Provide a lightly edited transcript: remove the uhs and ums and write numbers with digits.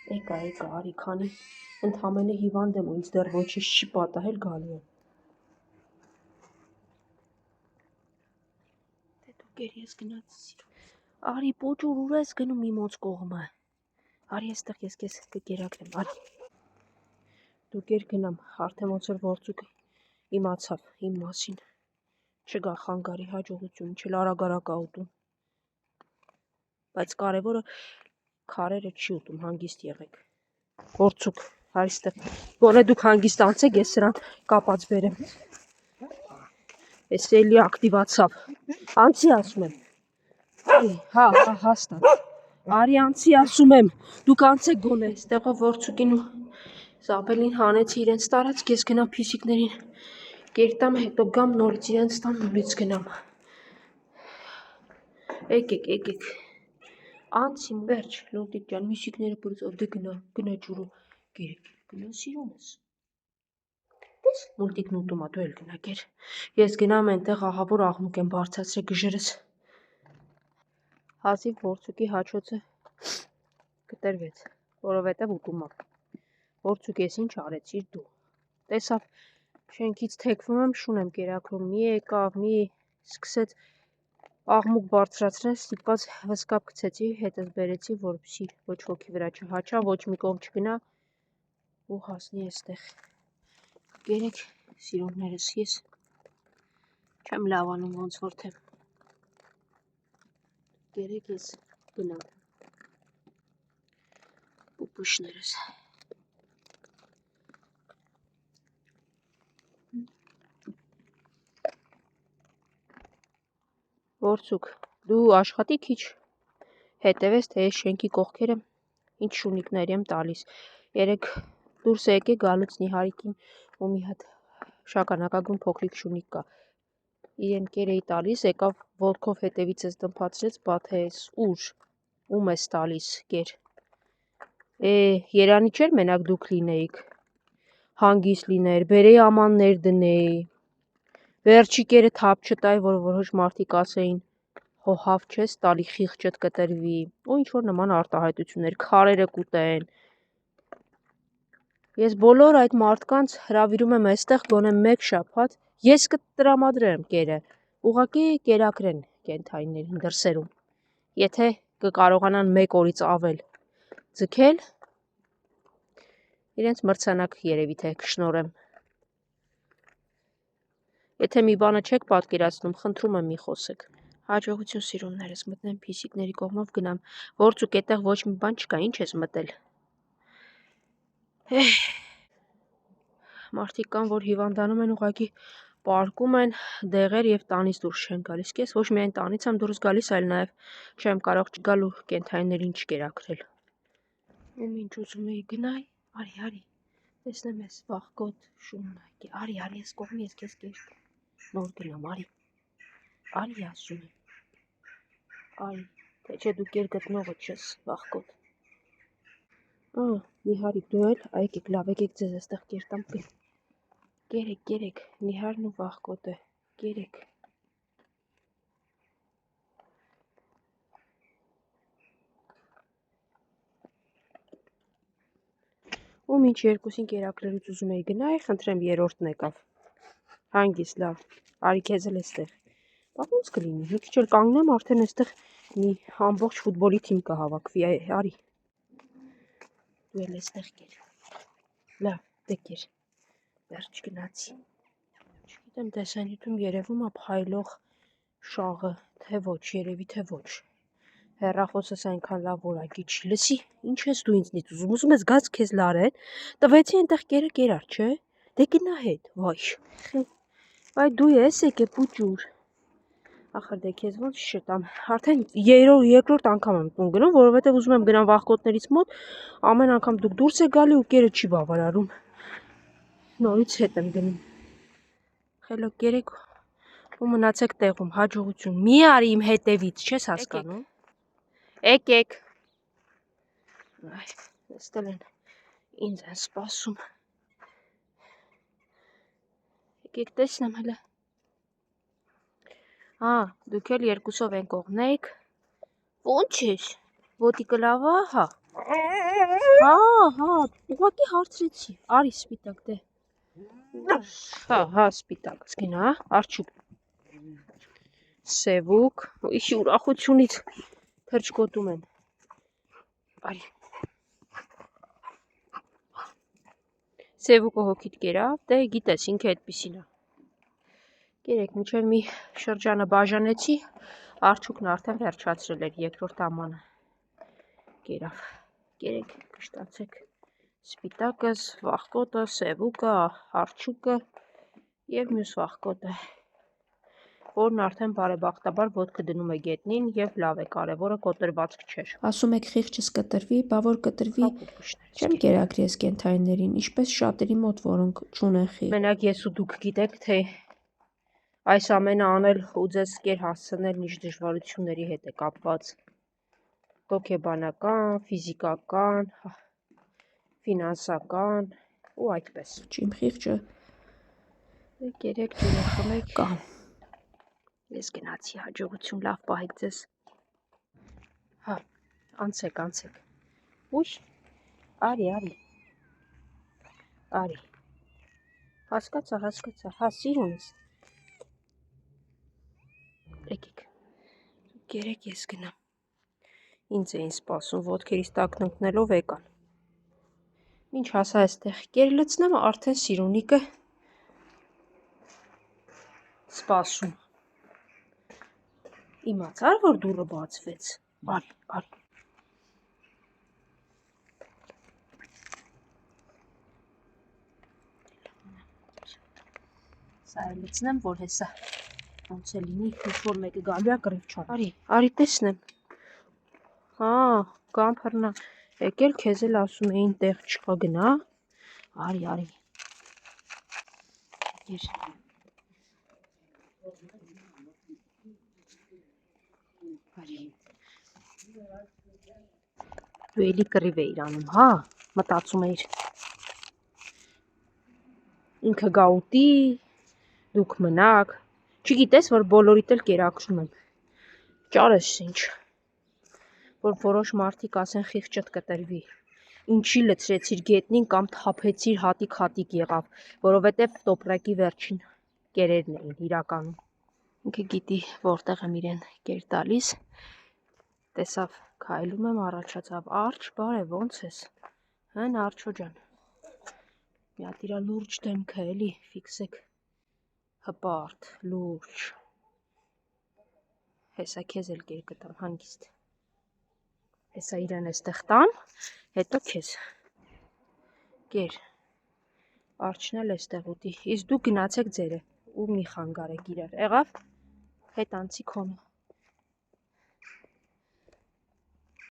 Եկա, արի, քանի ընդամենը հիվանդ եմ ու ինձ դեռ ոչինչ չի պատահել, գալու եմ։ Դե դու գեր ես գնաց սիրո։ Արի, պոճուր ուր ես գնում իմոց կողմը։ Արի այստեղ ես քեզ կկերակրեմ, արի։ Դու գեր գնամ, արդեն ոնց որ ворցուկը իմացավ իմ մասին։ Չգա խանգարի հաջողություն, չէ արագ-արագ ուտում։ Բայց կարևորը քարերը չի ուտում, հանգիստ եղեք։ Ворցուկ, արի այստեղ։ Գոնե դուք հանգիստ անցեք, ես սրան կապած բերեմ։ Էս էլի ակտիվացավ։ Անցի ասում եմ։ Հա, հաստատ։ Արի անցի ասում եմ։ Դուք անցեք գոնե, այստեղով ворցուկին ու Զաբելին հանեցի իրենց տարածք, ես գնամ փիսիկներին կերտամ, հետո գամ նորից իրենց տան նորից գնամ։ Եկեք։ Անցին վերջ, Լոդիկ ջան, միսիկները բրծով դե գնա ջուրը գերեք, գնա սիրում ես։ Դες մուլտիկն ուտում ա, դու էլ գնա գեր։ Ես գնամ այնտեղ ահավոր աղմուկ եմ բարձրացրել գժրս։ Հազիվ ворցուկի հաչոցը կտրվեց, որովհետև ուտում ա։ Ворցուկ ես ինչ արեցիր դու։ Տեսավ շենքից թեքվում եմ, շուն եմ կերակրում, մի եկավ, մի սկսեց աղմուկ բարձրացնել, ստիպված վսկապ գցեցի, հետս բերեցի, որպեսզի ոչ ոքի վրա չհաչա, ոչ մի կողմ չգնա ու հասնի այստեղ։ Գերեք սիրողներս, ես չեմ լավանում ոնց որ թե։ Գերեք ես գնամ։ Պուպուշներս։ Ворցուկ, դու աշխատի քիչ հետևես, թե ես շենքի կողքերը ինչ շունիկներ եմ տալիս։ Երեք դուրս եկե գալուց Նիհարիկին ու մի հատ շագանակագույն փոքրիկ շունիկ կա։ Իրեն կեր էի տալիս, եկավ ոտքով հետևիցս դմփացրեց, բաթես, ուր, ում ես տալիս, կեր։ Երանի չէր մենակ դուք լինեիք, հանգիստ լիներ, բերեի ամաններ դնեի, վերջի կերը թափ չտայի, որ ոչ մարդիկ ասեին, հո հավ չես տալի, խիղճդ կտրվի, ու ինչ որ նման արտահայտություններ, քարերը կուտեն։ Ես բոլոր այդ մարդկանց հրավիրում եմ այստեղ գոնե մեկ շաբաթ, ես կտրամադրեմ կերը, ուղղակի կերակրեն կենթայիներին դրսերում։ Եթե կկարողանան մեկ օրից ավել ձգել, իրենց մրցանակ երևի թե կշնորեմ։ Եթե մի բանը չեք պատկերացնում, խնդրում եմ մի խոսեք։ Հաջողություն սիրուններս, մտնեմ փիսիկների կողմով գնամ, ворցուկ այդտեղ ոչ մի բան չկա, ինչ ես մտել։ Մարդիկ կան, որ հիվանդանում են ուղղակի պարկում են դեղեր եւ տանից դուրս չեն գալիս։ Ես ոչ միայն տանից եմ դուրս գալիս, այլ նաեւ չեմ կարող չգալ ու կենթայիներին չկերակրել։ Ում ինչ ուզում էի գնայ, արի, տեսնեմ ես վախկոտ շունն, արի, ես կողմի ես քեզ կեր, նոր գնամ, արի ասում եմ, թե չէ դու կեր գտնողը չես, վախկոտ։ Նիհարիկ դու էլ, եկեք, լավ, եկեք ձեզ այստեղ կերտամ, գերեք, Նիհարն ու վախկոտը, գերեք։ Ում ինչ երկուսին կերակրելուց ուզում էի գնայ, խնդրեմ երրորդն եկավ։ Հանգիստ, լավ, արի քեզ էլ այստեղ։ Բա ոնց կլինի, մի քիչ էլ կանգնեմ, արդեն այստեղ մի ամբողջ ֆուտբոլի թիմ կհավաքվի, արի։ Դու էլ այստեղ կեր։ Լավ, դե կեր։ Վերջ գնացի։ Չգիտեմ, տեսանյութում երևում է փայլող շաղը, թե ոչ, երևի թե ոչ։ Հեռախոսս այնքան լավ որակի չի, լսի, ինչ ես դու ինձնից ուզում ես գաց քեզ լարեն, տվեցի այնտեղ կերը կերար, չէ, դե գնա հետ, վայ դու ես եկե պուճուր, ախր դե քեզ ոնց շտամ, արդեն երկրորդ անգամ եմ տուն գնում, որովհետև ուզում եմ գնամ վախկոտներից մոտ, ամեն անգամ դուք դուրս եք գալի ու կերը չի բավարարում, նորից հետ եմ գնում, խելոք կերեք ու մնացեք տեղում, հաջողություն, մի արի իմ հետևից, չես հասկանում։ Եկեք։ Այստեղ են ինձ են սպասում։ Եկեք տեսնեմ հələ։ Դուք էլ երկուսով են կողմն եք։ Ոնց ես։ Ոտիկը լավ է, հա։ Հա, ուղղակի հարցրեցի։ Արի սպիտակ դե։ Հա, սպիտակ գնա, արջուկ։ Սևուկ, իշի ուրախությունից թրջկոտում եմ։ Արի։ Սևուկը հոգիդ կերավ, դե գիտես, ինքը այդպիսին է։ Կերեք, մինչև մի շրջանը բաժանեցի, արջուկն արդեն վերջացրել էր երկրորդ ամանը։ Կերավ, կերեք, կշտացեք, սպիտակս, վախկոտը, սևուկը, արջուկը և մյուս վախկոտը, որն արդեն բարեբախտաբար ոտքը դնում է գետնին և լավ է, կարևորը կոտրվածք չէր։ Ասում եք խիղճս կտրվի, բա որ կտրվի, չեմ կերակրի ես կենթայիներին, ինչպես շատերի մոտ, որոնք չունեն խիղճ։ Մենակ ես ու դուք գիտեք, թե այս ամենը անել ու ձեզ կեր հասցնել ինչ դժվարությունների հետ է կապված։ Հոգեբանական, ֆիզիկական, ֆինանսական ու այդպես։ Իմ խիղճը Կերեք, ջուրը խմեք, կա։ Ես գնացի, հաջողություն, լավ պահեք ձեզ։ Հա, անցեք։ Ույ, արի։ Հասկացա, հա, սիրունս։ Եկեք, կերեք ես գնամ։ Ինձ էին սպասում, ոտքերից տակն ընկնելով եկան։ Ինչ հասա այստեղ, կեր լցնեմ, արդեն սիրունիկը սպասում։ Իմացար, որ դուռը բացվեց։ Արի։ Սա է լցնեմ, որ հեսա ոնց է լինի, ինչ-որ մեկը գալու է կռիվ չան։ Արի տեսնեմ։ Հա, գամփռնա, եկել քեզ էլ ասում էին տեղ չկա, գնա։ Արի։ Եկեր։ Արի։ Դու էլի կռիվ էիր անում, հա, մտածում էիր։ Ինքը գա ուտի, դուք մնաք, չգիտես, որ բոլորիդ էլ կերակրում եմ։ Ճարես ինչ, որ որոշ մարդիկ ասեն խիղճդ կտրվի, ինչի լցրեցիր գետնին կամ թափեցիր հատիկ եղավ, որովհետև տոպրակի վերջին կերերն էին իրականում։ Ինքը գիտի որտեղ եմ իրեն կեր տալիս, տեսավ քայլում եմ, առաջացավ, արջ, բարև, ոնց ես, հեն արջո ջան, մի հատ իրա լուրջ դեմքը էլի, ֆիքսեք, հպարտ, լուրջ, հեսա քեզ էլ կեր կտամ, հանգիստ, հեսա իրեն էստեղ տամ, հետո քեզ, կեր, արջն էլ էստեղ ուտի, իսկ դու գնացեք ձերը, ու մի խանգարեք իրար, եղավ, հետ անցի քոնը։